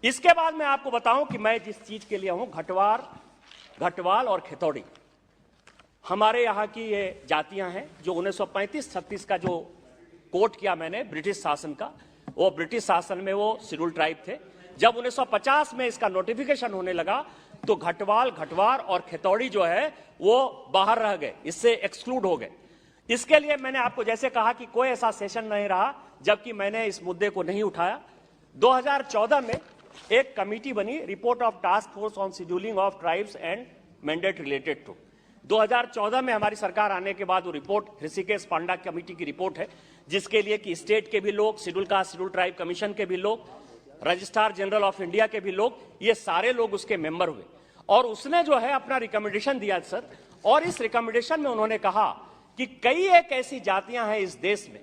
इसके बाद मैं आपको बताऊं कि मैं जिस चीज के लिए हूं, घटवाल और खेतौड़ी हमारे यहाँ की ये जातियां हैं जो 1935-36 का जो कोट किया मैंने ब्रिटिश शासन का, वो ब्रिटिश शासन में वो शेड्यूल ट्राइब थे। जब 1950 में इसका नोटिफिकेशन होने लगा तो घटवाल, घटवार और खेतौड़ी जो है वो बाहर रह गए, इससे एक्सक्लूड हो गए। इसके लिए मैंने आपको जैसे कहा कि कोई ऐसा सेशन नहीं रहा जबकि मैंने इस मुद्दे को नहीं उठाया। 2014 में एक कमिटी बनी, report of task force on scheduling of tribes and mandate related to. 2014 में हमारी सरकार आने के बाद वो रिपोर्ट ऋषिकेश पांडा कमेटी की रिपोर्ट है, जिसके लिए कि स्टेट के भी लोग, schedule caste schedule tribe commission के भी लोग, रजिस्ट्रार जनरल ऑफ इंडिया के भी लोग, ये सारे लोग उसके मेंबर हुए और उसने जो है अपना रिकमेंडेशन दिया सर। और इस रिकमेंडेशन में उन्होंने कहा कि कई एक ऐसी जातियां हैं इस देश में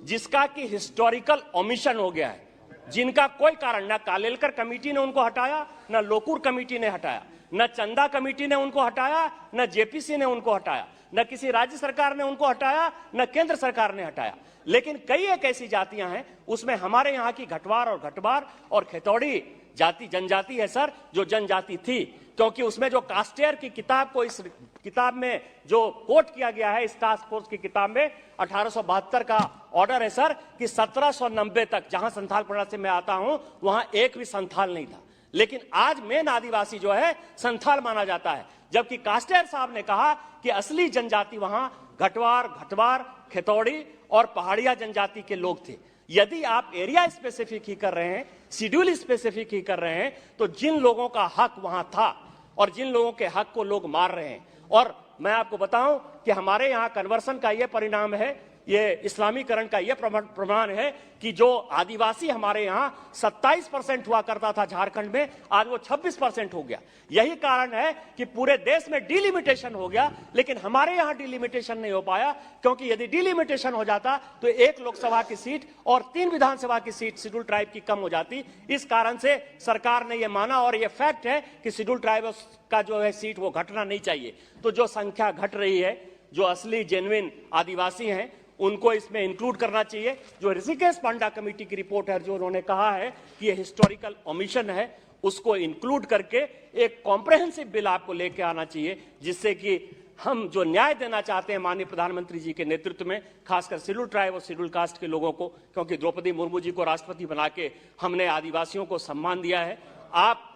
जिसका कि हिस्टोरिकल ओमिशन हो गया है, जिनका कोई कारण, ना कालेलकर कमेटी ने उनको हटाया, ना लोकूर कमेटी ने हटाया, न चंदा कमेटी ने उनको हटाया, न जेपीसी ने उनको हटाया, न किसी राज्य सरकार ने उनको हटाया, न केंद्र सरकार ने हटाया। लेकिन कई एक ऐसी जातियां हैं, उसमें हमारे यहाँ की घटवार और घटवार और खेतौड़ी जाति जनजाति है सर, जो जनजाति थी, क्योंकि उसमें जो कास्टेयर की किताब को इस किताब में जो कोट किया गया है, इस टास्क फोर्स की किताब में 1872 का ऑर्डर है सर कि 1790 तक, जहां संथाल परगना से मैं आता हूं, वहां एक भी संथाल नहीं था। लेकिन आज मेन आदिवासी जो है संथाल माना जाता है, जबकि कास्टेयर साहब ने कहा कि असली जनजाति वहां घटवार, घटवार, खेतौड़ी और पहाड़िया जनजाति के लोग थे। यदि आप एरिया स्पेसिफिक ही कर रहे हैं, शेड्यूल स्पेसिफिक ही कर रहे हैं, तो जिन लोगों का हक वहां था और जिन लोगों के हक को लोग मार रहे हैं, और मैं आपको बताऊं कि हमारे यहाँ कन्वर्सन का यह परिणाम है, ये इस्लामीकरण का यह प्रमाण है कि जो आदिवासी हमारे यहाँ 27% हुआ करता था झारखंड में, आज वो 26% हो गया। यही कारण है कि पूरे देश में डिलिमिटेशन हो गया, लेकिन हमारे यहाँ डिलिमिटेशन नहीं हो पाया, क्योंकि यदि डिलिमिटेशन हो जाता तो 1 लोकसभा की सीट और 3 विधानसभा की सीट शेड्यूल ट्राइब की कम हो जाती। इस कारण से सरकार ने यह माना, और यह फैक्ट है कि शेड्यूल ट्राइब का जो है सीट वो घटना नहीं चाहिए। तो जो संख्या घट रही है, जो असली जेन्युइन आदिवासी हैं, उनको इसमें इंक्लूड करना चाहिए। जो ऋषिकेश पांडा कमेटी की रिपोर्ट है, जो उन्होंने कहा है कि ये हिस्टोरिकल ओमिशन है, उसको इंक्लूड करके एक कॉम्प्रहेंसिव बिल आपको लेके आना चाहिए, जिससे कि हम जो न्याय देना चाहते हैं माननीय प्रधानमंत्री जी के नेतृत्व में, खासकर शेड्यूल ट्राइब और शेड्यूल कास्ट के लोगों को, क्योंकि द्रौपदी मुर्मू जी को राष्ट्रपति बना के हमने आदिवासियों को सम्मान दिया है। आप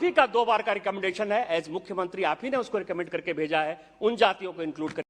ही का 2 बार का रिकमेंडेशन है, एज मुख्यमंत्री आप ही ने उसको रिकमेंड करके भेजा है, उन जातियों को इंक्लूड कर